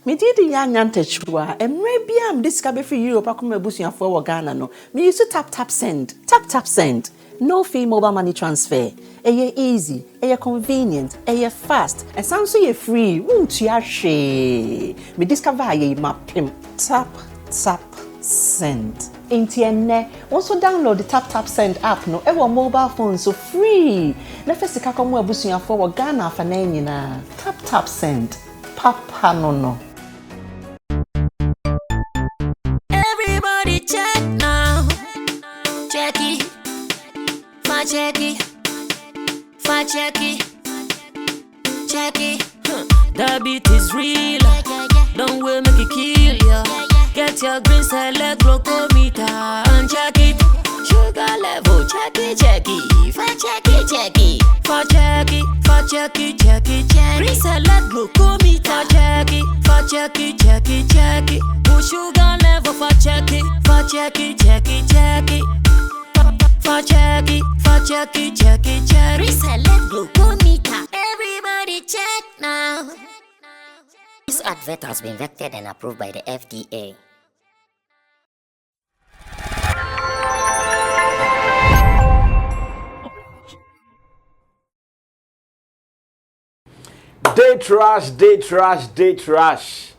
Me did yanyante chua, and maybe I'm discovered for you, Pakuma Busia for Ghana. No, me used to tap send, tap send. No fee mobile money transfer. Eye easy, eye convenient, eye fast, and sounds so free. Won't you share? Me discover ye mapim. Tap send. Intienne, also download the tap send app no ever mobile phone so free. Nefesi kakomu Busia for Ghana for na. Tap send. Papa no. Everybody check now. Check it. Check it. The beat is real. Don't wait, make it kill ya. Get your green select glucometer and check it. Sugar level, check it. Check it. Green select glucometer. Check it. Put sugar level for check it. Check it. Reselect glucometer. Everybody check now. This advert has been vetted and approved by the FDA. Day trash.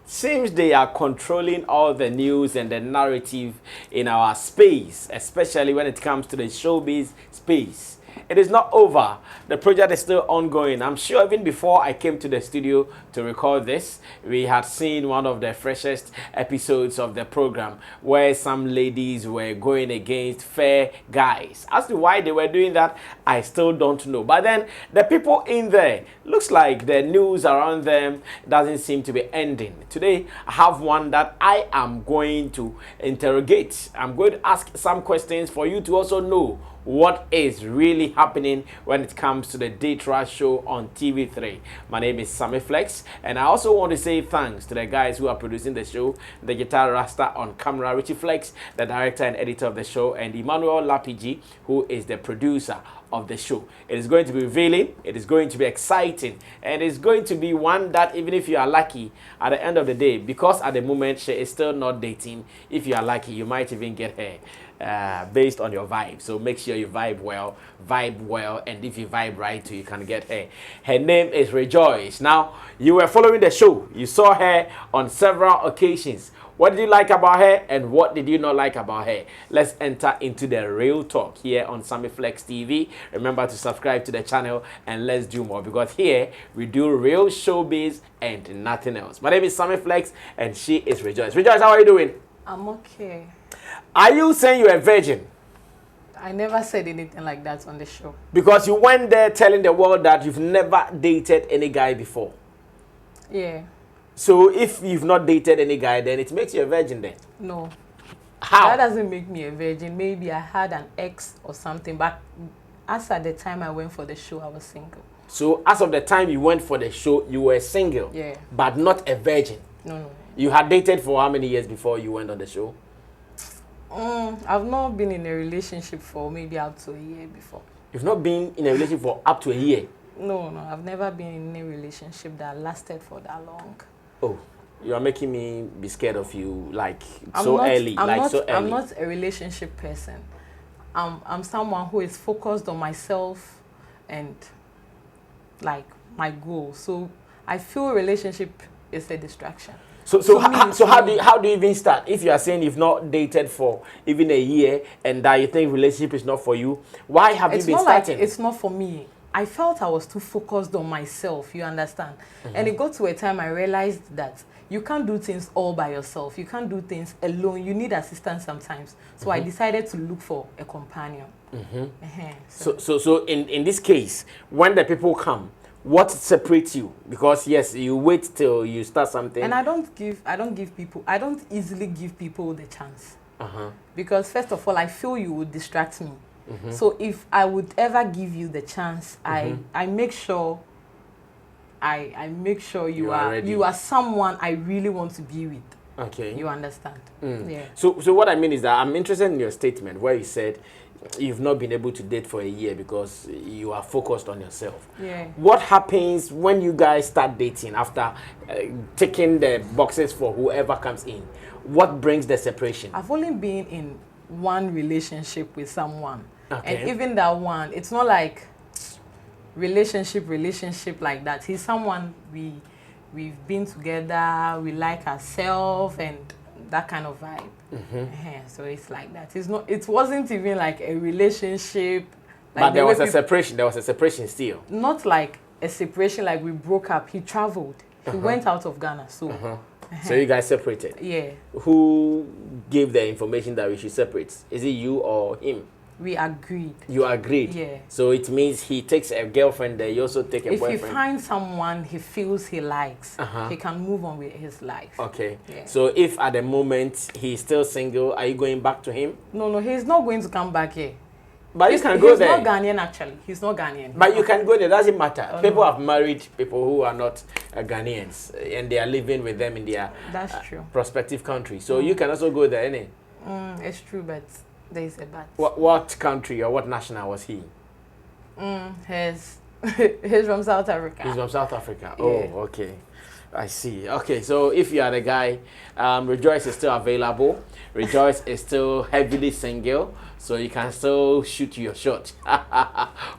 Seems they are controlling all the news and the narrative in our space, especially when it comes to the showbiz space. It is not over. The project is still ongoing. I'm sure even before I came to the studio to record this, we had seen one of the freshest episodes of the program where some ladies were going against fair guys. As to why they were doing that, I still don't know. But then the people in there, looks like the news around them doesn't seem to be ending. Today, I have one that I am going to interrogate. I'm going to ask some questions for you to also know what is really happening when it comes to the Day Trash show on TV3. My name is Sammy Flex, and I also want to say thanks to the guys who are producing the show, the guitar rasta on camera, Richie Flex, the director and editor of the show, and Emmanuel Lapigi, who is the producer of the show. It is going to be revealing, it is going to be exciting, and it's going to be one that even if you are lucky at the end of the day, because at the moment she is still not dating, if you are lucky you might even get her based on your vibe. So make sure you vibe well, and if you vibe right too, you can get her. Her name is Rejoice. Now, you were following the show, you saw her on several occasions. What did you like about her and what did you not like about her? Let's enter into the real talk here on Sammy Flex TV. Remember to subscribe to the channel and let's do more, because here we do real showbiz and nothing else. My name is Sammy Flex and she is Rejoice. Rejoice, how are you doing? I'm okay. Are you saying you're a virgin? I never said anything like that on the show. Because you went there telling the world that you've never dated any guy before. Yeah. So if you've not dated any guy, then it makes you a virgin then? No. How? That doesn't make me a virgin. Maybe I had an ex or something, but as at the time I went for the show, I was single. So as of the time you went for the show, you were single? Yeah. But not a virgin? No. You had dated for how many years before you went on the show? I've not been in a relationship for maybe up to a year before. You've not been in a relationship for up to a year? No, I've never been in a relationship that lasted for that long. Oh, you are making me be scared of you, like so early. I'm not a relationship person. I'm someone who is focused on myself and like my goal. So I feel a relationship is a distraction. So how do you even start? If you are saying you've not dated for even a year and that you think relationship is not for you, why have you been starting? It's not for me. I felt I was too focused on myself, you understand? And it got to a time I realized that you can't do things all by yourself. You can't do things alone. You need assistance sometimes. So I decided to look for a companion. So in this case, when the people come, what separates you? Because yes, you wait till you start something. And I don't easily give people the chance. Because first of all, I feel you would distract me. So if I would ever give you the chance, I make sure you are someone I really want to be with. Okay. You understand? Yeah. So what I mean is that I'm interested in your statement where you said you've not been able to date for a year because you are focused on yourself. Yeah. What happens when you guys start dating after ticking the boxes for whoever comes in? What brings the separation? I've only been in one relationship with someone. Okay. And even that one, it's not like relationship like that. He's someone we've been together, we like ourselves and that kind of vibe. So it's like that. It wasn't even like a relationship. Like but there was a separation. There was a separation still. Not like a separation, like we broke up. He traveled. He went out of Ghana. So So you guys separated. yeah. Who gave the information that we should separate? Is it you or him? We agreed. You agreed. Yeah. So it means he takes a girlfriend there. You also take a If boyfriend. he finds someone he feels he likes, he can move on with his life. Okay. Yeah. So if at the moment he's still single, are you going back to him? No, he's not going to come back here. But you can go there. He's not Ghanaian actually. He's not Ghanaian. But you can go there. Doesn't matter. Oh, People no. have married people who are not Ghanaians, and they are living with them in their That's true. prospective country. So you can also go there, innit? It's true, but there's a but. What country or what national was he? He's from South Africa. He's from South Africa. Yeah. Oh, okay. I see. Okay, so if you are the guy, Rejoice is still available. Rejoice is still heavily single, so you can still shoot your shot.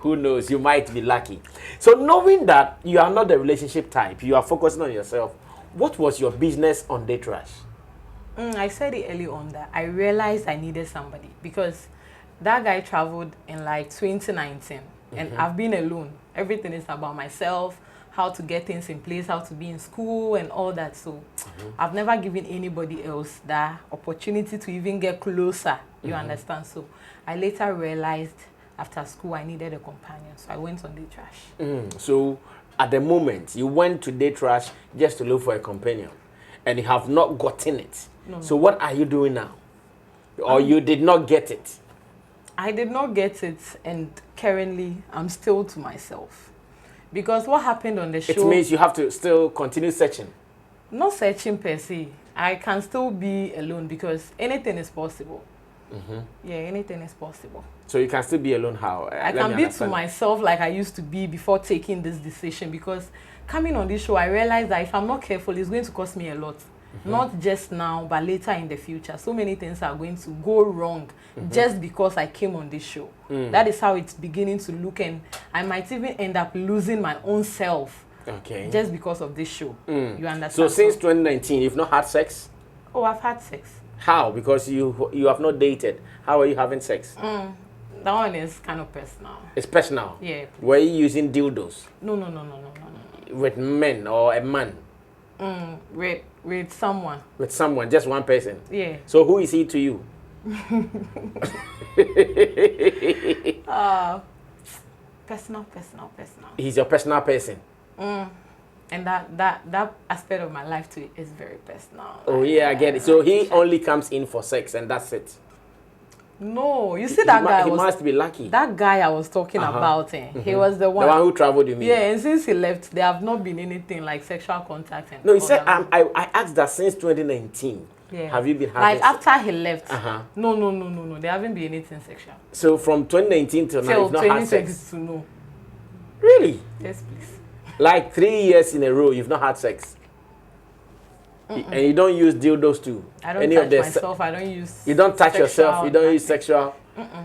Who knows? You might be lucky. So knowing that you are not the relationship type, you are focusing on yourself. What was your business on Date Rush? I said it early on that I realized I needed somebody because that guy traveled in like 2019 and I've been alone. Everything is about myself, how to get things in place, how to be in school and all that. So I've never given anybody else that opportunity to even get closer. You understand? So I later realized after school I needed a companion. So I went on Date Rush. So at the moment, you went to Date Rush just to look for a companion, and you have not gotten it. No. So what are you doing now? Or you did not get it? I did not get it, and currently I'm still to myself. Because what happened on the show... It means you have to still continue searching. Not searching per se. I can still be alone because anything is possible. Yeah, anything is possible. So you can still be alone how? I can be to myself like I used to be before taking this decision, because coming on this show, I realized that if I'm not careful, it's going to cost me a lot. Not just now, but later in the future. So many things are going to go wrong just because I came on this show. That is how it's beginning to look, and I might even end up losing my own self just because of this show. You understand? So since 2019, you've not had sex? Oh, I've had sex. How? Because you have not dated. How are you having sex? That one is kind of personal. It's personal? Yeah. Were you using dildos? No. With men or a man? With someone. With someone, just one person? Yeah. So who is he to you? Personal. He's your personal person? And that aspect of my life too is very personal. Oh yeah, I get it. So he only comes in for sex and that's it? No, you see that guy he must be lucky. That guy I was talking about, he was the one. The one who traveled with me. Yeah, and since he left, there have not been anything like sexual contact. And no, he said, I asked that since 2019. Yeah. Have you been having like after he left? No. There haven't been anything sexual. So from 2019 till now, you've not had sex? No. Really? Yes, please. Like 3 years in a row, you've not had sex? And you don't use dildos too? I don't touch myself. I don't use. You don't touch yourself. You don't use sexual.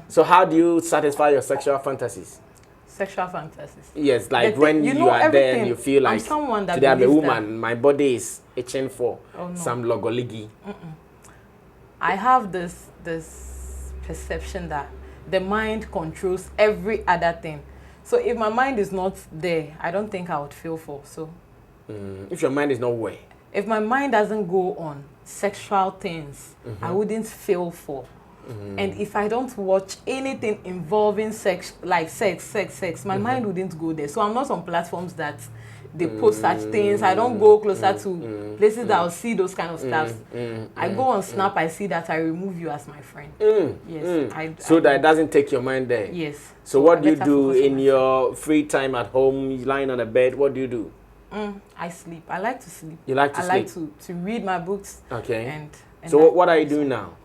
So how do you satisfy your sexual fantasies? Sexual fantasies. Yes, like when you are there and you feel like today I'm a woman, my body is itching for some logoligi. I have this perception that the mind controls every other thing. So if my mind is not there, I don't think I would feel for. So if your mind is not where? If my mind doesn't go on sexual things, I wouldn't feel for. And if I don't watch anything involving sex, like sex, my mind wouldn't go there. So I'm not on platforms that they post such things. I don't go closer to places that I'll see those kind of stuff. I go on Snap, I see that, I remove you as my friend. Yes. So that it doesn't take your mind there? Yes. So what do you do in your free time at home, lying on a bed? What do you do? I sleep. I like to sleep. You like to sleep? I like to read my books. Okay. And so what are you doing now?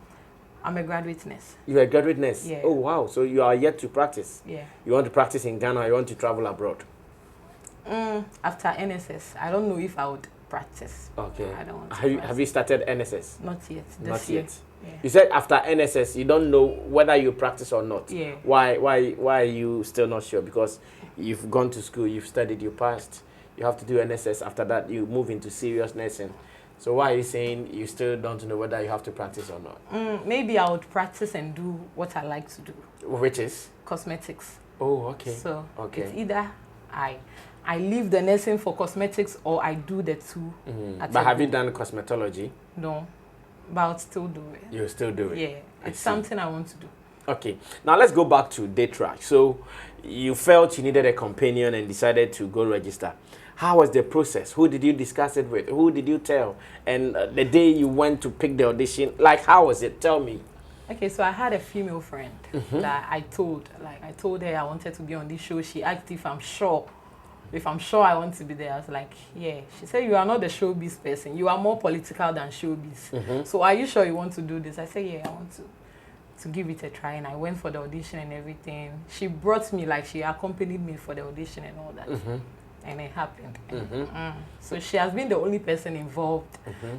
I'm a graduate nurse. You're a graduate nurse? Yeah. Oh, wow. So you are yet to practice? Yeah. You want to practice in Ghana or you want to travel abroad? After NSS, I don't know if I would practice. Okay. I don't want to have you started NSS? Not yet. Not year. yet. Yeah. You said after NSS, you don't know whether you practice or not. Yeah. Why are you still not sure? Because you've gone to school, you've studied, you passed. You have to do NSS. After that, you move into serious nursing. So why are you saying you still don't know whether you have to practice or not? Maybe I would practice and do what I like to do. Which is? Cosmetics. Oh, okay. So okay. It's either I leave the nursing for cosmetics or I do the two. But have you done cosmetology? No, but I'll still do it. You'll still do it? Yeah, it's something I want to do. Okay, now let's go back to date track. So you felt you needed a companion and decided to go register. How was the process? Who did you discuss it with? Who did you tell? And the day you went to pick the audition, like how was it? Tell me. Okay, so I had a female friend that I told her I wanted to be on this show. She asked if I'm sure I want to be there. I was like, yeah. She said, you are not the showbiz person. You are more political than showbiz. So are you sure you want to do this? I said, yeah, I want to give it a try. And I went for the audition and everything. She brought me, like she accompanied me for the audition and all that. And it happened. So she has been the only person involved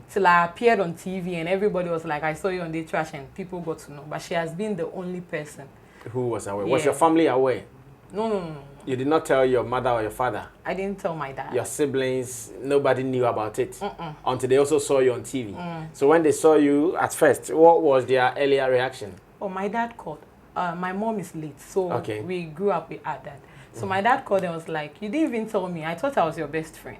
till I appeared on TV and everybody was like, I saw you on the trash and people got to know. But she has been the only person. Who was aware? Yeah. Was your family aware? No. You did not tell your mother or your father? I didn't tell my dad. Your siblings, nobody knew about it? Until they also saw you on TV. So when they saw you at first, what was their earlier reaction? Oh, my dad called. My mom is late, so we grew up with our dad. So my dad called and was like, you didn't even tell me. I thought I was your best friend.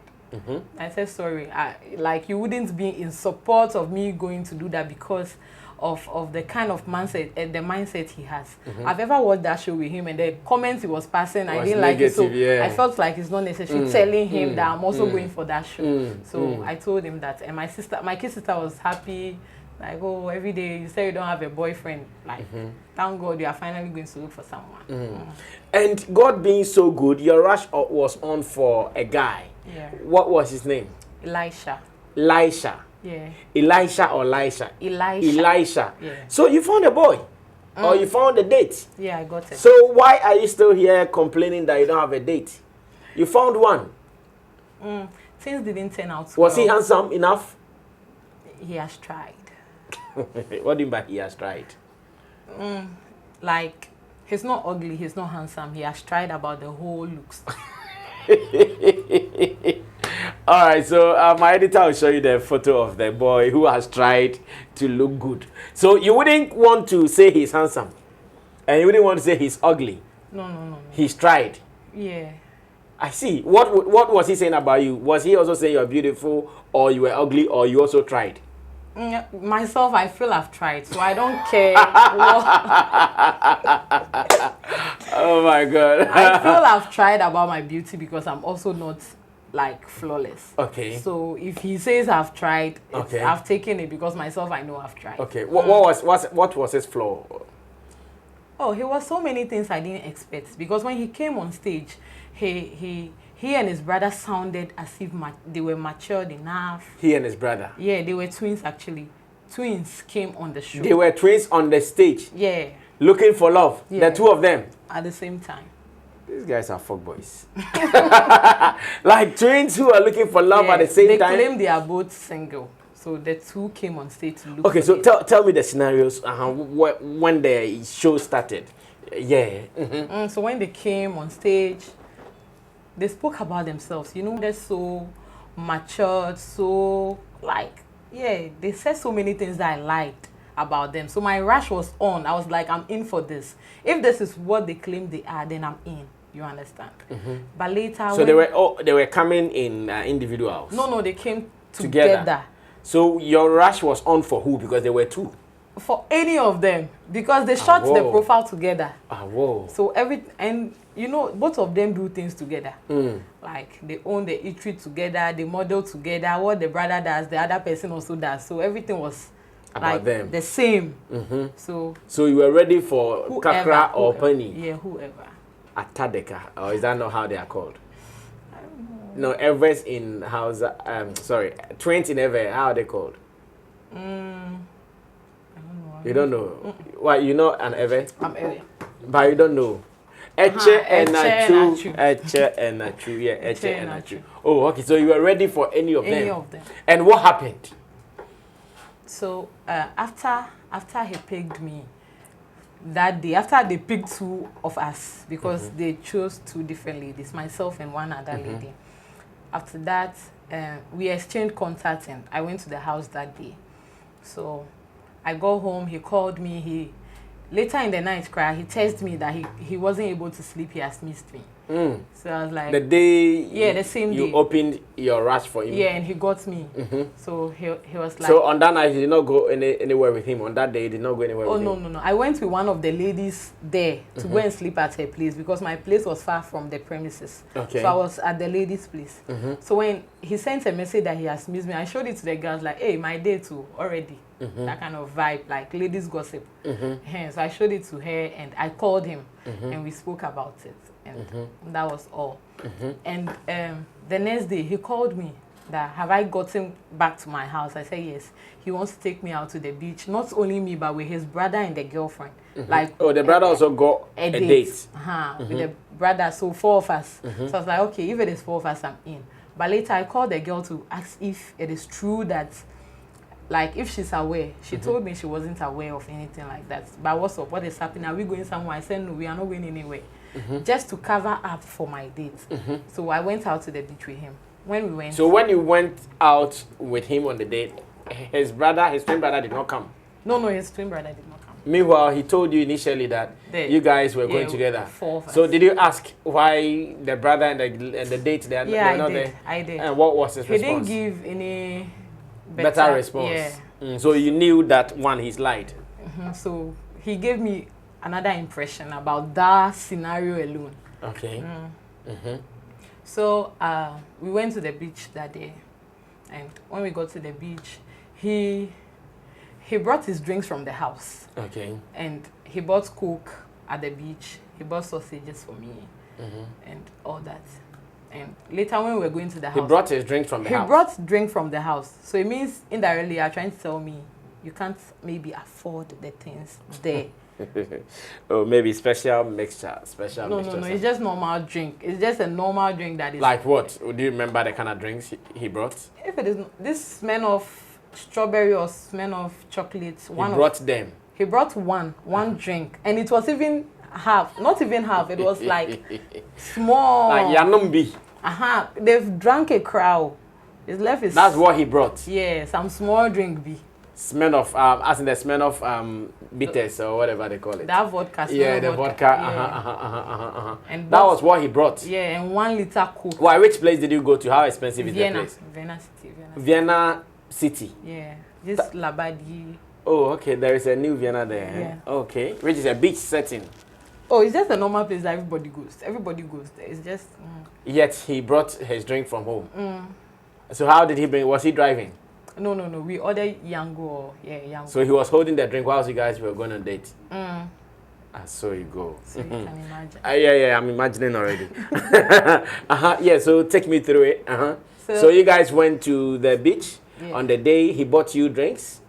I said, sorry. Like, you wouldn't be in support of me going to do that because of the kind of mindset he has. I've ever watched that show with him and the comments he was passing, I didn't like it. So I felt like it's not necessary telling him that I'm also going for that show. So I told him that. And my kid sister was happy. Like, oh, every day you say you don't have a boyfriend. Like, thank God you are finally going to look for someone. And God being so good, your rush was on for a guy. Yeah. What was his name? Elisha. Yeah. Elisha or Elisha? Elisha. Yeah. So you found a boy? Or you found a date? Yeah, I got it. So why are you still here complaining that you don't have a date? You found one. Things didn't turn out Was he handsome enough? He has tried. What do you mean by he has tried? Like, he's not ugly, he's not handsome. He has tried about the whole looks. All right, so my editor will show you the photo of the boy who has tried to look good. So you wouldn't want to say he's handsome, and you wouldn't want to say he's ugly. No. He's tried. Yeah. I see. What was he saying about you? Was he also saying you're beautiful, or you were ugly, or you also tried? Myself, I feel I've tried, so I don't care. Oh my God. I feel I've tried about my beauty because I'm also not like flawless. Okay. So if he says I've tried, I've taken it because myself I know I've tried. Okay. What was his flaw? Oh, he was so many things I didn't expect because when he came on stage, he and his brother sounded as if they were matured enough. He and his brother? Yeah, they were twins actually. Twins came on the show. They were twins on the stage? Yeah. Looking for love? Yeah. The two of them? At the same time. These guys are fuckboys. Like twins who are looking for love at the same time? They claim they are both single. So the two came on stage to look for so tell me the scenarios when the show started. Yeah. So when they came on stage, they spoke about themselves. You know, they're so matured, so like, they said so many things that I liked about them. So my rush was on. I was like, I'm in for this. If this is what they claim they are, then I'm in. You understand? But later, so they were coming in individuals. No, they came together. So your rush was on for who? Because there were two. For any of them, because they shot the profile together. So you know, both of them do things together. Like they own the eatery together, they model together. What the brother does, the other person also does. So everything was about like them. The same. So you were ready for Kakra or Penny? Yeah, whoever. Atadeka, or is that not how they are called? I don't know. No, Ever's in house. Sorry, 20 in Ever. How are they called? I don't know. You don't know. Why you know an Ever? I'm Ewe. But you don't know. Eche and Eche Achu. Eche and Achu. Yeah, Eche and Achu. Oh, okay. So you were ready for any of them? Any of them. And what happened? So after he picked me that day, after they picked two of us because they chose two different ladies, myself and one other lady. After that, we exchanged contacts and I went to the house that day. So I got home, he called me, later in the night, he texted me that he wasn't able to sleep, he has missed me. So I was like... The day... Yeah, the same day. You opened your rush for him? Yeah, and he got me. So he was like... So on that night, you did not go anywhere with him? On that day, you did not go anywhere with him? Oh, no. I went with one of the ladies there to go and sleep at her place because my place was far from the premises. Okay. So I was at the lady's place. So when he sent a message that he has missed me, I showed it to the girls like, hey, my day too, already. That kind of vibe, like ladies gossip. So I showed it to her and I called him and we spoke about it. And that was all. And the next day, he called me that, have I gotten back to my house? I said, yes. He wants to take me out to the beach. Not only me, but with his brother and the girlfriend. Like, oh, the brother also got a date. With the brother, so 4 of us. So I was like, okay, if it is 4 of us, I'm in. But later, I called the girl to ask if it is true that, like, if she's aware. She told me she wasn't aware of anything like that. But what's up? What is happening? Are we going somewhere? I said, no, we are not going anywhere. Just to cover up for my date. So I went out to the beach with him. When we went... So when you went out with him on the date, his twin brother did not come? No, his twin brother did not come. Meanwhile, he told you initially that you guys were going together. 4 of us. So did you ask why the brother and the date, they are not there? I did. And what was his response? He didn't give any better response. Yeah. So you knew that one, he's lied. So he gave me another impression about that scenario alone. Okay. So we went to the beach that day, and when we got to the beach, he brought his drinks from the house. Okay. And he bought Coke at the beach. He bought sausages for me and all that. And later when we were going to the house, he brought his drink from the house. He brought drink from the house. So it means indirectly you're trying to tell me you can't maybe afford the things there. Oh, maybe special mixture. No, it's just normal drink. It's just a normal drink that is... Like what? Do you remember the kind of drinks he brought? If it is... This smell of strawberry or smell of chocolate. He brought them? He brought one drink. And it was even half. Not even half. It was like small. Like Yanumbi. They've drunk a crowd. His left is... That's what he brought? Yeah, some small drink be. Smell of, as in the smell of bitters or whatever they call it. That vodka. Yeah, the vodka. And that was what he brought. Yeah, and 1 liter Coke. Why? Which place did you go to? How expensive is the place? Vienna City. Vienna City. Yeah, just Labadi. Oh, okay. There is a new Vienna there. Yeah. Okay, which is a beach setting. Oh, it's just a normal place that everybody goes. Everybody goes there. It's just. Yet he brought his drink from home. So how did he bring? Was he driving? No. We ordered Yango. Yeah, Yango. So he was holding the drink whilst you guys were going on a date. So you go. So you can imagine. Yeah, I'm imagining already. Yeah, so take me through it. So you guys went to the beach on the day. He bought you drinks.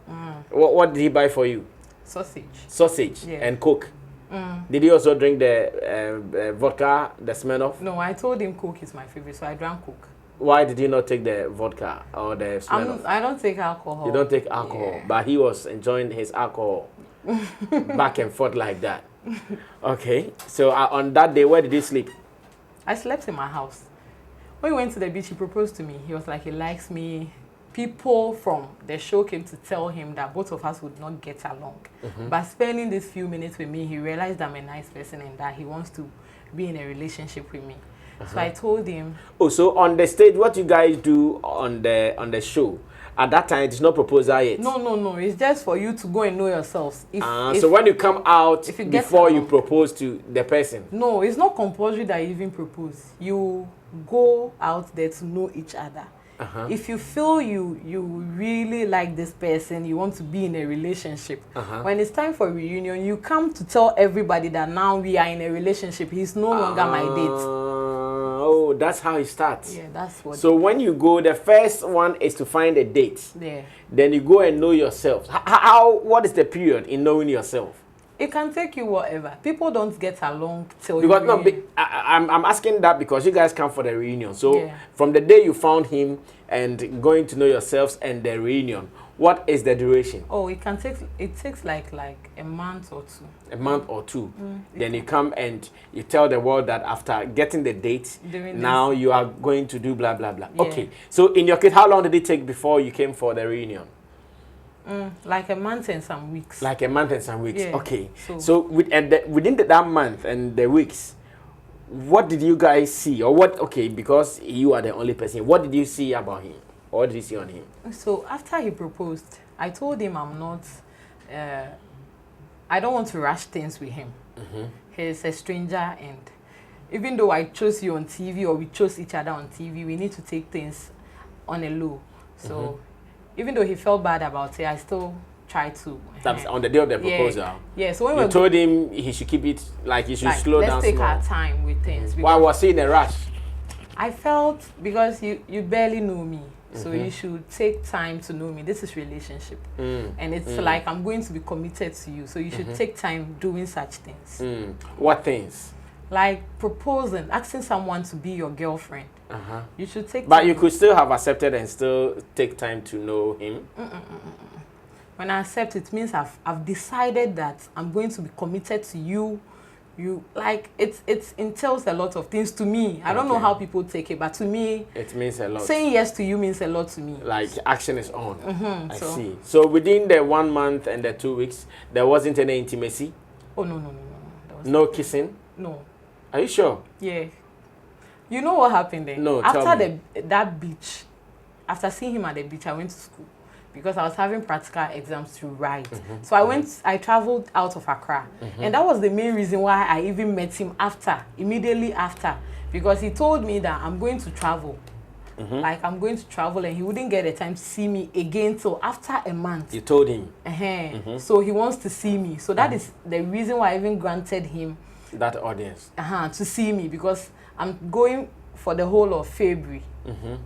What did he buy for you? Sausage and Coke. Did you also drink the vodka, the Smirnoff? No, I told him Coke is my favorite, so I drank Coke. Why did you not take the vodka or the Smirnoff? I don't take alcohol. You don't take alcohol, but he was enjoying his alcohol back and forth like that. Okay, so on that day, where did you sleep? I slept in my house. When we went to the beach, he proposed to me. He was like, he likes me. People from the show came to tell him that both of us would not get along. But spending these few minutes with me, he realized I'm a nice person and that he wants to be in a relationship with me. So I told him. Oh, so on the stage, what you guys do on the show, at that time, it's not proposal yet? No. It's just for you to go and know yourselves. So when you come out, before you propose to the person? No, it's not compulsory that you even propose. You go out there to know each other. If you feel you really like this person, you want to be in a relationship, when it's time for reunion, you come to tell everybody that now we are in a relationship. He's no longer my date. Oh, that's how it starts. Yeah, that's what. So when you go, the first one is to find a date. Yeah. Then you go and know yourself. What is the period in knowing yourself? It can take you whatever. People don't get along till Because you no, I'm asking that because you guys come for the reunion. So Yeah. from the day you found him and going to know yourselves and the reunion, what is the duration? Oh, it takes like a month or two. A month or two. Then you come and you tell the world that after getting the date, now you are going to do blah blah blah. Yeah. Okay. So in your case, how long did it take before you came for the reunion? Like a month and some weeks. Like a month and some weeks. Yeah. Okay. So within that month and the weeks, what did you guys see? Or what, okay, because you are the only person, what did you see about him? Or what did you see on him? So after he proposed, I told him I'm not, I don't want to rush things with him. He's a stranger, and even though I chose you on TV or we chose each other on TV, we need to take things on a low. So even though he felt bad about it, I still tried to. That's on the day of the proposal. Yeah. So when you told him he should keep it, like he should slow down. Let's take our time with things. Why was he in a rush? I felt because you barely know me. So you should take time to know me. This is relationship. And it's like I'm going to be committed to you. So you should take time doing such things. What things? Like proposing, asking someone to be your girlfriend. You should take But time. you could still have accepted and still take time to know him? When I accept, it means I've decided that I'm going to be committed to you. You like it entails a lot of things to me. I don't know how people take it, but to me it means a lot. Saying yes to you means a lot to me. Like action is on. I see. So within the 1 month and the 2 weeks, there wasn't any intimacy? Oh no. There was no kissing? No. Are you sure? Yeah. You know what happened then? No, after that beach, after seeing him at the beach, I went to school because I was having practical exams to write. So I traveled out of Accra. And that was the main reason why I even met him immediately after. Because he told me that I'm going to travel. Like I'm going to travel, and he wouldn't get the time to see me again till after a month. You told him? So he wants to see me. So that is the reason why I even granted him that audience to see me, because I'm going for the whole of February.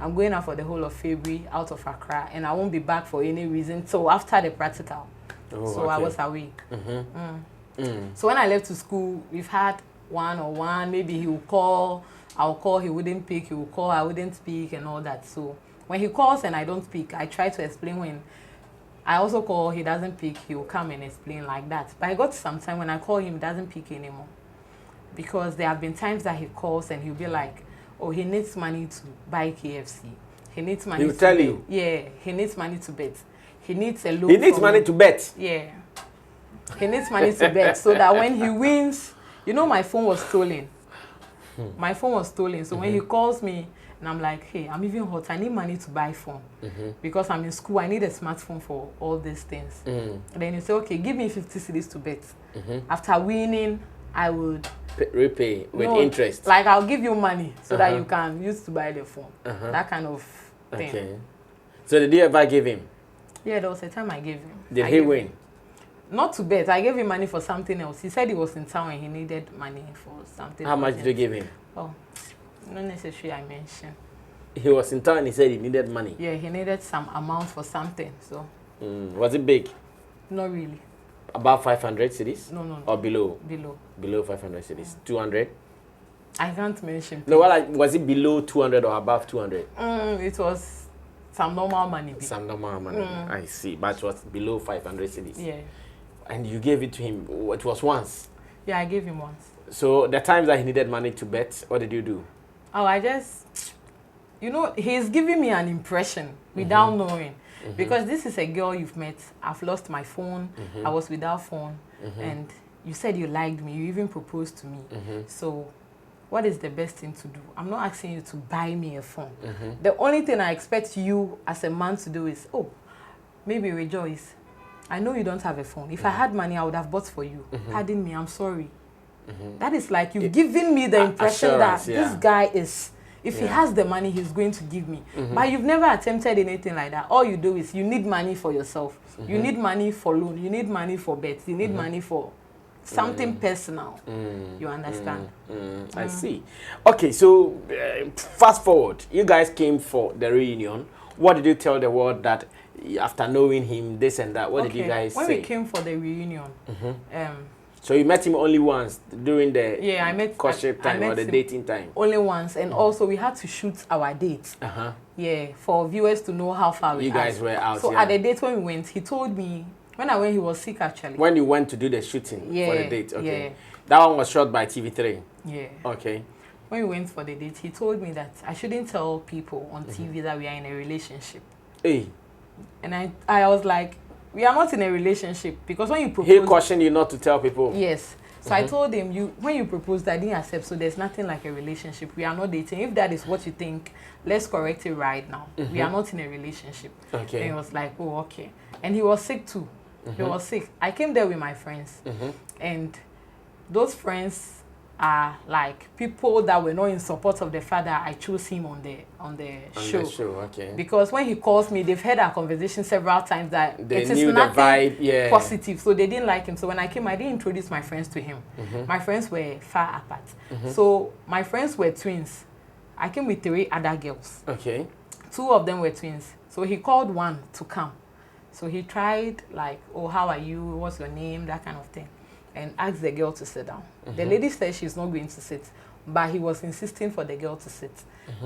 I'm going out for the whole of February out of Accra, and I won't be back for any reason till after the practical. So I was away. So when I left to school, we've had one-on-one. Maybe he will call, I'll call, he wouldn't pick. He will call, I wouldn't speak, and all that. So when he calls and I don't speak, I try to explain. When I also call, he doesn't pick, he will come and explain like that. But I got some time when I call him, he doesn't pick anymore. Because there have been times that he calls and he'll be like, oh, he needs money to buy KFC. He needs money He'll tell you? Yeah, he needs money to bet. He needs a loan. He needs money to bet? Yeah. He needs money to bet so that when he wins, you know, my phone was stolen. My phone was stolen. So when he calls me and I'm like, hey, I'm even hot, I need money to buy phone. Because I'm in school, I need a smartphone for all these things. And then you say, okay, give me 50 cedis to bet. After winning, I would repay with interest. Like I'll give you money so that you can use to buy the phone. That kind of thing. Okay. So did you ever give him? Yeah, there was a time I gave him. Did he win? Not to bet. I gave him money for something else. He said he was in town and he needed money for something. How much did you give him? Oh, not necessarily I mentioned. He was in town and he said he needed money? Yeah, he needed some amount for something. So. Was it big? Not really. About 500 cities? No. Or below? Below. Below 500 cities. 200? I can't mention. No, well, was it below 200 or above 200? It was some normal money. Some normal money. I see. But it was below 500 cities. Yeah. And you gave it to him. It was once? Yeah, I gave him once. So the times that he needed money to bet, what did you do? Oh, I just, you know, he's giving me an impression without knowing. Because this is a girl you've met. I've lost my phone. I was without phone. And you said you liked me. You even proposed to me. So what is the best thing to do? I'm not asking you to buy me a phone. The only thing I expect you as a man to do is, oh, maybe rejoice. I know you don't have a phone. If I had money, I would have bought for you. Pardon me, I'm sorry. That is like you've given me the impression that this guy is If he has the money, he's going to give me. But you've never attempted anything like that. All you do is you need money for yourself. You need money for loan. You need money for bets. You need money for something personal. You understand? I see. Okay, so fast forward. You guys came for the reunion. What did you tell the world that after knowing him, this and that? What did you guys say? When we came for the reunion, so you met him only once during the I met courtship time or the dating time? Only once, and also we had to shoot our date. Yeah, for viewers to know how far you guys were out. So at the date when we went, he told me, when I went, he was sick actually. When you went to do the shooting for the date, okay. Yeah. That one was shot by TV3. Yeah. Okay. When we went for the date, he told me that I shouldn't tell people on TV that we are in a relationship. Hey. And I was like, we are not in a relationship, because when you propose... He cautioned you not to tell people? Yes. So I told him, when you proposed, I didn't accept, so there's nothing like a relationship. We are not dating. If that is what you think, let's correct it right now. We are not in a relationship. Okay. And he was like, oh, okay. And he was sick too. He was sick. I came there with my friends. And those friends are like people that were not in support of the fact that I chose him on the show. Okay. Because when he calls me, they've heard our conversation several times that they it is knew nothing the vibe, positive. So they didn't like him. So when I came, I didn't introduce my friends to him. My friends were far apart. So my friends were twins. I came with 3 other girls. Okay. 2 of them were twins. So he called one to come. So he tried like, oh, how are you? What's your name? That kind of thing. And asked the girl to sit down. The lady said she's not going to sit, but he was insisting for the girl to sit.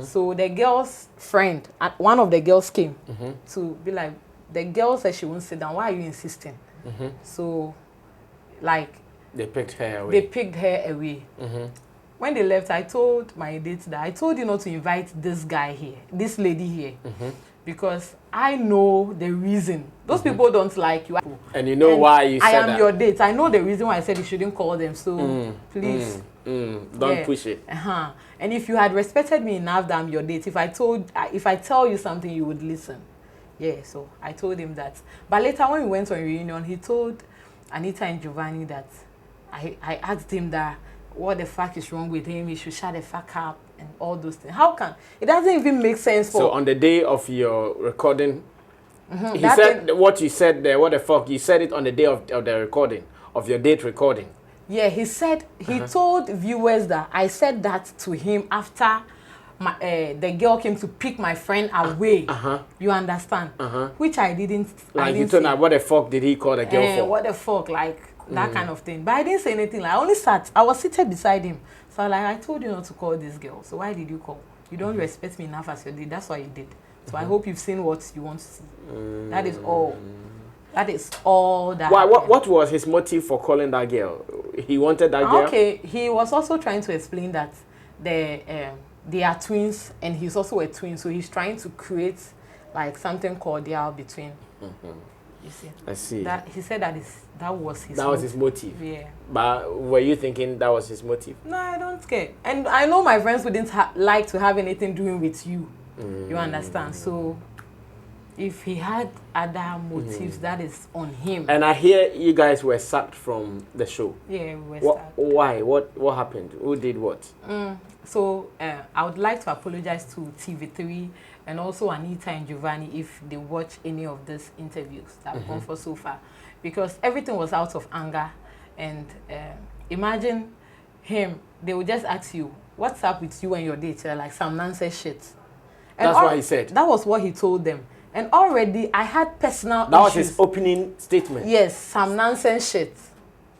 So the girl's friend, one of the girls came to be like, the girl said she won't sit down. Why are you insisting? So, like, they picked her away. When they left, I told my date that I told you not to invite this guy here, this lady here. Because I know the reason. Those people don't like you. And you know why you said that. I am your date. I know the reason why I said you shouldn't call them. So please. Don't push it. And if you had respected me enough that I'm your date, if I tell you something, you would listen. Yeah, so I told him that. But later when we went on reunion, he told Anita and Giovanni that I asked him that what the fuck is wrong with him, he should shut the fuck up and all those things. How can it doesn't even make sense for... So on the day of your recording, he said what you said there, what the fuck, you said it on the day of the recording, of your date recording. Yeah, he said, he told viewers that I said that to him after the girl came to pick my friend away. You understand? Which I didn't. Like you told her, what the fuck did he call the girl for? What the fuck, like that kind of thing. But I didn't say anything. Like I only sat. I was seated beside him. So like I told you not to call this girl. So why did you call? You don't respect me enough as you did. That's why you did. So I hope you've seen what you want to see. That is all. That is all that. Why? What was his motive for calling that girl? He wanted that girl. Okay, he was also trying to explain that they are twins, and he's also a twin. So he's trying to create like something cordial between. You see? I see. That he said that was his. That was his motive. Yeah. But were you thinking that was his motive? No, I don't care. And I know my friends wouldn't like to have anything doing with you. You understand? So if he had other motives, that is on him. And I hear you guys were sacked from the show. Yeah, we were sacked. Why? What happened? Who did what? So I would like to apologize to TV3 and also Anita and Giovanni if they watch any of these interviews that have gone for so far. Because everything was out of anger. And imagine him, they would just ask you, what's up with you and your date? Like some nonsense shit. And that's what he said. That was what he told them. And already I had personal issues. That was his opening statement. Yes, some nonsense shit.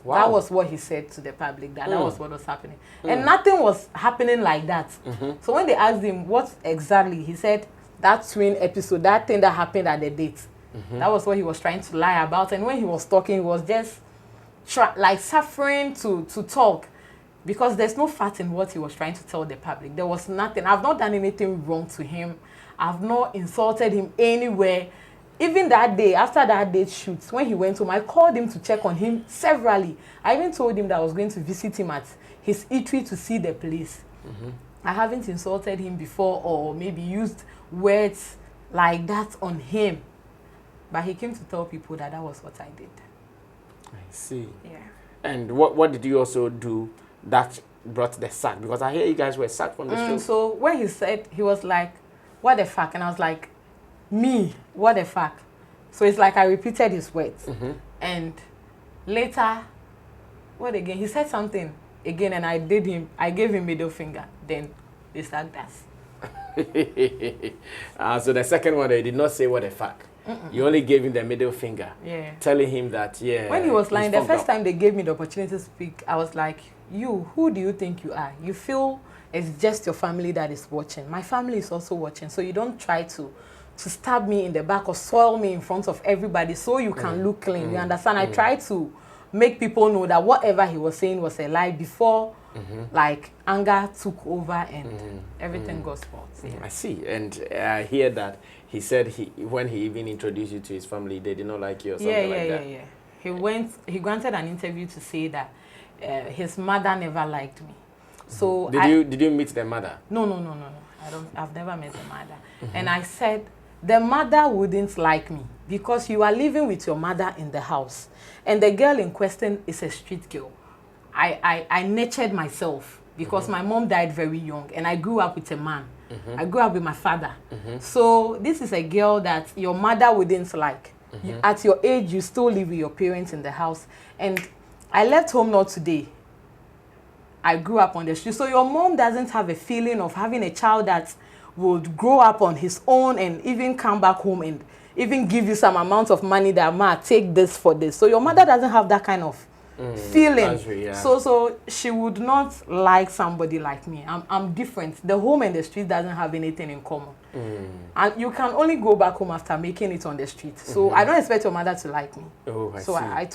Wow. That was what he said to the public. That was what was happening. And nothing was happening like that. So when they asked him what exactly, he said that twin episode, that thing that happened at the date. That was what he was trying to lie about. And when he was talking, he was just like suffering to talk. Because there's no fact in what he was trying to tell the public. There was nothing. I've not done anything wrong to him. I've not insulted him anywhere. Even that day, after that date shoot, when he went home, I called him to check on him severally. I even told him that I was going to visit him at his eatery to see the place. I haven't insulted him before or maybe used words like that on him. But he came to tell people that was what I did. I see. Yeah. And what did you also do that brought the sack? Because I hear you guys were sacked from the show. So when he said, he was like, what the fuck? And I was like, me, what the fuck? So it's like I repeated his words. And later, what again? He said something again, and I gave him middle finger. Then they sacked us. So the second one, they did not say what the fuck. You only gave him the middle finger. Yeah. Telling him that, yeah. When he was lying, the first time they gave me the opportunity to speak, I was like, you, who do you think you are? You feel it's just your family that is watching. My family is also watching. So you don't try to stab me in the back or soil me in front of everybody so you can look clean. You understand? I tried to make people know that whatever he was saying was a lie before like anger took over and everything got spoiled. Yeah. I see. And I hear that he said when he even introduced you to his family, they did not like you or something like that. Yeah. He granted an interview to say that his mother never liked me. So did you meet the mother? No. I've never met the mother. And I said the mother wouldn't like me because you are living with your mother in the house. And the girl in question is a street girl. I nurtured myself because my mom died very young and I grew up with a man. I grew up with my father. So this is a girl that your mother wouldn't like. At your age, you still live with your parents in the house. And I left home not today. I grew up on the street. So your mom doesn't have a feeling of having a child that would grow up on his own and even come back home and even give you some amount of money that, ma, take this for this. So your mother doesn't have that kind of feeling. So she would not like somebody like me. I'm different. The home and the street doesn't have anything in common. And you can only go back home after making it on the street. So I don't expect your mother to like me. Oh,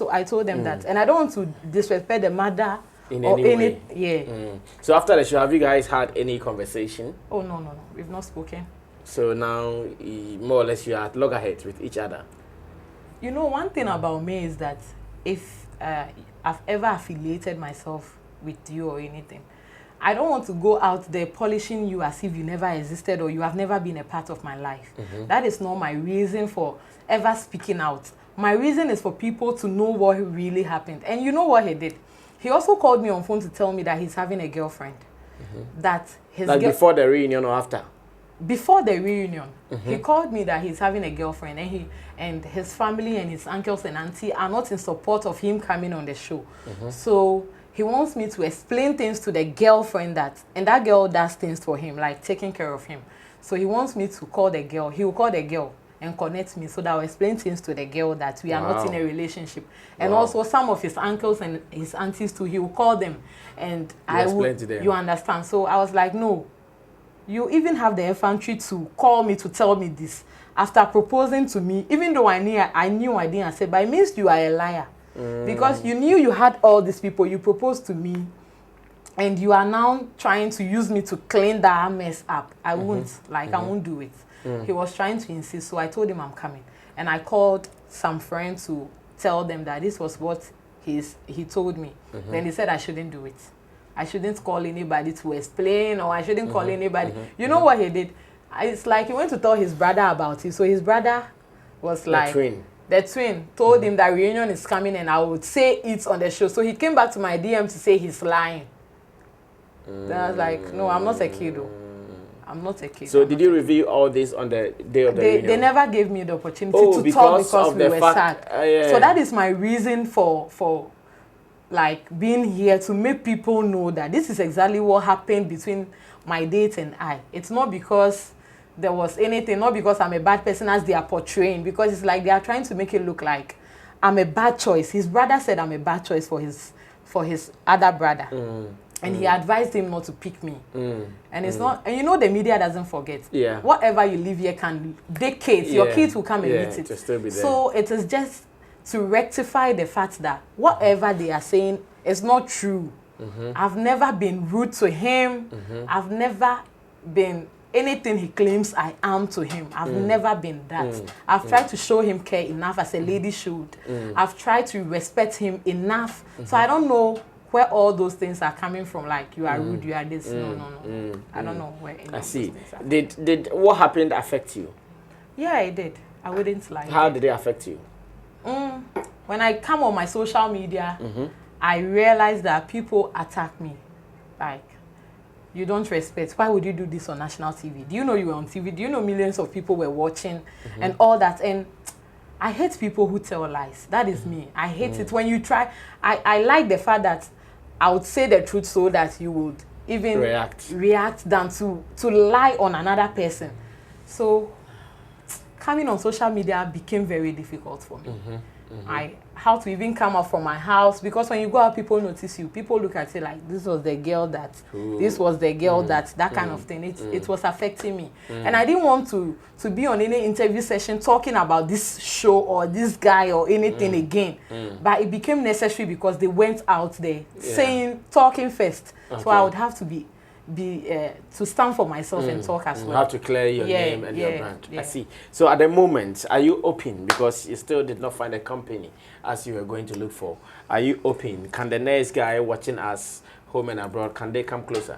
I told them that. And I don't want to disrespect the mother in any way. Yeah. So after the show, have you guys had any conversation? Oh, no. We've not spoken. So now, more or less, you are at loggerheads with each other. You know, one thing about me is that if I've ever affiliated myself with you or anything, I don't want to go out there polishing you as if you never existed or you have never been a part of my life. That is not my reason for ever speaking out. My reason is for people to know what really happened. And you know what he did? He also called me on phone to tell me that he's having a girlfriend. That his like before the reunion or after? Before the reunion, he called me that he's having a girlfriend, and his family and his uncles and auntie are not in support of him coming on the show. So he wants me to explain things to the girlfriend and that girl does things for him, like taking care of him. So he wants me to call the girl. He will call the girl and connect me so that I'll explain things to the girl that we are not in a relationship. And also some of his uncles and his aunties too, he will call them and I will, you understand? So I was like, no, you even have the infantry to call me to tell me this after proposing to me, even though I knew I didn't accept, but it means you are a liar. Because you knew you had all these people, you proposed to me, and you are now trying to use me to clean that mess up. I won't, I won't do it. He was trying to insist, so I told him I'm coming. And I called some friends to tell them that this was what he told me. Then he said I shouldn't do it. I shouldn't call anybody to explain, or I shouldn't call anybody. You know what he did? It's like he went to tell his brother about it. So his brother was like... The twin told him that reunion is coming and I would say it on the show. So he came back to my DM to say he's lying. Then I was like, no, I'm not a kid though. I'm not a kid. So did you reveal all this on the day of the reunion? They never gave me the opportunity to talk because we were sad. So that is my reason for like being here, to make people know that this is exactly what happened between my date and I. It's not because there was anything, not because I'm a bad person as they are portraying, because it's like they are trying to make it look like I'm a bad choice. His brother said I'm a bad choice for his other brother. And he advised him not to pick me. And it's not, and you know the media doesn't forget. Whatever you live here can decade. Your kids will come and meet it. So it is just to rectify the fact that whatever they are saying is not true. I've never been rude to him. I've never been anything he claims I am to him. I've never been that. I've tried to show him care enough as a lady should. I've tried to respect him enough. So I don't know where all those things are coming from, like you are rude, you are this. No. I don't know where any I see. Of those things are. Did what happened affect you? Yeah, it did. I wouldn't lie. How did it affect you? When I come on my social media, I realized that people attack me. Like, you don't respect. Why would you do this on national TV? Do you know you were on TV? Do you know millions of people were watching and all that? And I hate people who tell lies. That is me. I hate it when you try. I like the fact that I would say the truth so that you would even react than to lie on another person. So coming on social media became very difficult for me. I how to even come out from my house, because when you go out, people notice you. People look at you like, this was the girl that, this was the girl that kind of thing. It was affecting me. And I didn't want to be on any interview session talking about this show or this guy or anything again. But it became necessary because they went out there talking first. Okay. So I would have to to stand for myself and talk as well. You have to clear your name and your brand. I see. So at the moment, are you open, because you still did not find a company as you were going to look for? Are you open? Can the next guy watching us home and abroad, can they come closer?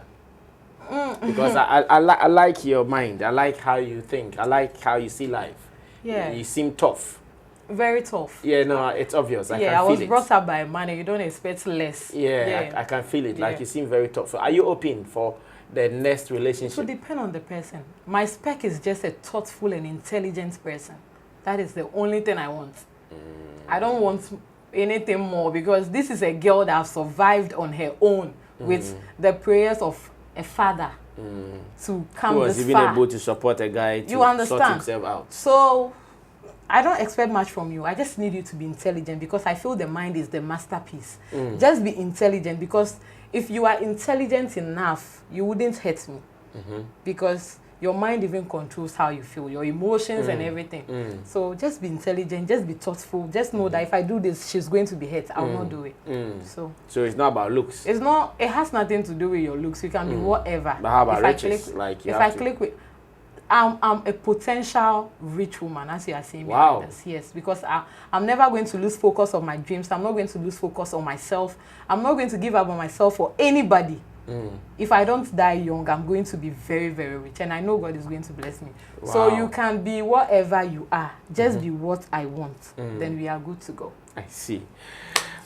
Because I like your mind. I like how you think. I like how you see life. Yeah. You seem tough. Very tough. Yeah, no, it's obvious. I can feel it. I was brought up by a man, and you don't expect less. I can feel it. Like, you seem very tough. So are you open for the next relationship? It depends on the person. My spec is just a thoughtful and intelligent person. That is the only thing I want. I don't want anything more, because this is a girl that has survived on her own with the prayers of a father to come this far. Who was even able to support a guy to sort himself out. So I don't expect much from you. I just need you to be intelligent, because I feel the mind is the masterpiece. Just be intelligent, because if you are intelligent enough, you wouldn't hurt me. Because your mind even controls how you feel, your emotions and everything. So just be intelligent, just be thoughtful. Just know that if I do this, she's going to be hurt. I will not do it. So it's not about looks. It's not. It has nothing to do with your looks. You can be whatever. But how about riches? I'm a potential rich woman, as you are saying. Wow. Like this. Yes, because I'm never going to lose focus on my dreams. I'm not going to lose focus on myself. I'm not going to give up on myself for anybody. If I don't die young, I'm going to be very, very rich. And I know God is going to bless me. Wow. So you can be whatever you are. Just be what I want. Then we are good to go. I see.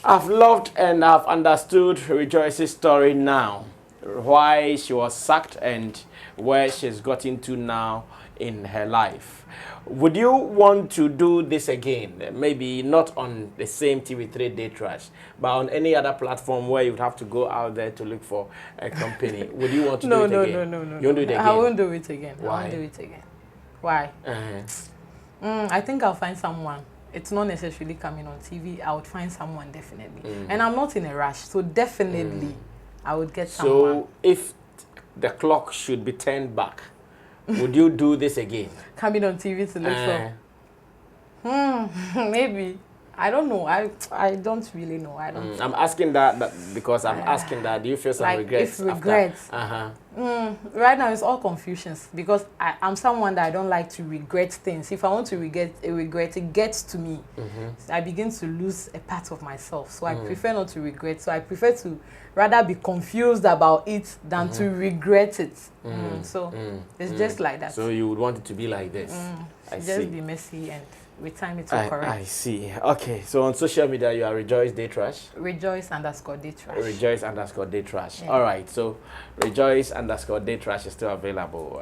I've loved and I've understood Rejoice's story now. Why she was sacked and where she's got into now in her life. Would you want to do this again? Maybe not on the same TV3 Day Trash, but on any other platform where you'd have to go out there to look for a company. Would you want to do it again? No. You won't do it again? I won't do it again. Why? I won't do it again. Why? I think I'll find someone. It's not necessarily coming on TV. I would find someone definitely. And I'm not in a rush, so definitely I would get someone. So if the clock should be turned back, would you do this again? Coming on TV to look for? Maybe. I don't know. I don't really know. I don't. I'm asking that because I'm asking that. Do you feel some regrets? If regrets. Right now it's all confusions, because I'm someone that I don't like to regret things. If I want to regret, it gets to me. So I begin to lose a part of myself. So I prefer not to regret. So I prefer to rather be confused about it than to regret it. So it's just like that. So you would want it to be like this. I see. Just be messy, and with time it will correct. I see. Okay, so on social media you are Rejoice Day Trash. Rejoice_Day Trash. Rejoice_Day Trash. All right, so Rejoice_Day Trash is still available.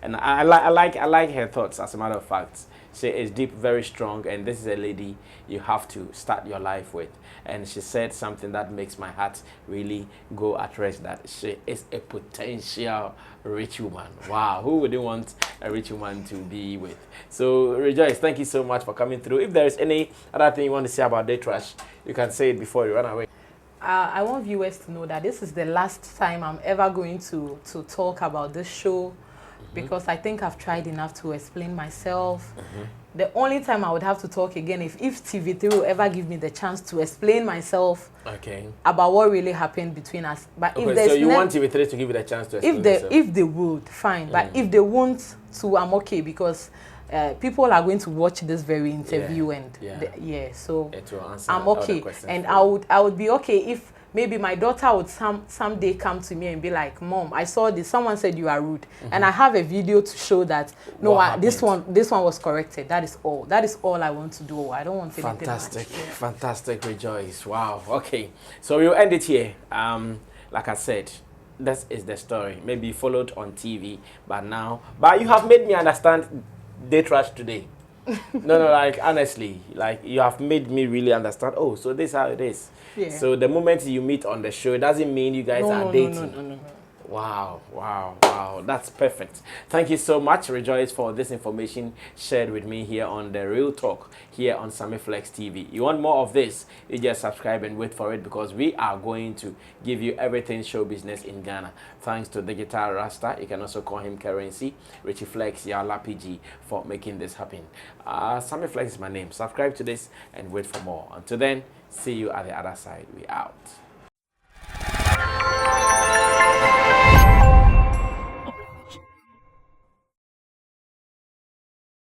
And I like her thoughts. As a matter of fact, she is deep, very strong, and this is a lady you have to start your life with. And she said something that makes my heart really go at rest, that she is a potential rich woman. Wow, who wouldn't want a rich woman to be with? So Rejoice, thank you so much for coming through. If there is any other thing you want to say about Day Trash, you can say it before you run away. I want viewers to know that this is the last time I'm ever going to talk about this show, because I think I've tried enough to explain myself. The only time I would have to talk again if TV3 will ever give me the chance to explain myself about what really happened between us. But if there's so you want TV3 to give you the chance to explain yourself? If they would, fine. But if they won't, too, I'm okay, because people are going to watch this very interview so I'm okay. And I would be okay if maybe my daughter would someday come to me and be like, Mom, I saw this. Someone said you are rude. And I have a video to show that, no, this one was corrected. That is all. That is all I want to do. I don't want anything Fantastic. Fantastic, Rejoice. Wow. Okay. So we'll end it here. Like I said, This is the story. Maybe you followed on TV, but you have made me understand date rush today. No, like honestly, like you have made me really understand. Oh, so this is how it is. Yeah. So the moment you meet on the show, it doesn't mean you guys are dating. No. Wow. That's perfect. Thank you so much, Rejoice, for this information shared with me here on The Real Talk, here on Sammy Flex TV. You want more of this, you just subscribe and wait for it, because we are going to give you everything show business in Ghana. Thanks to Digital Rasta, you can also call him Currency, Richie Flex, Yala PG, for making this happen. Sammy Flex is my name. Subscribe to this and wait for more. Until then, see you at the other side. We out.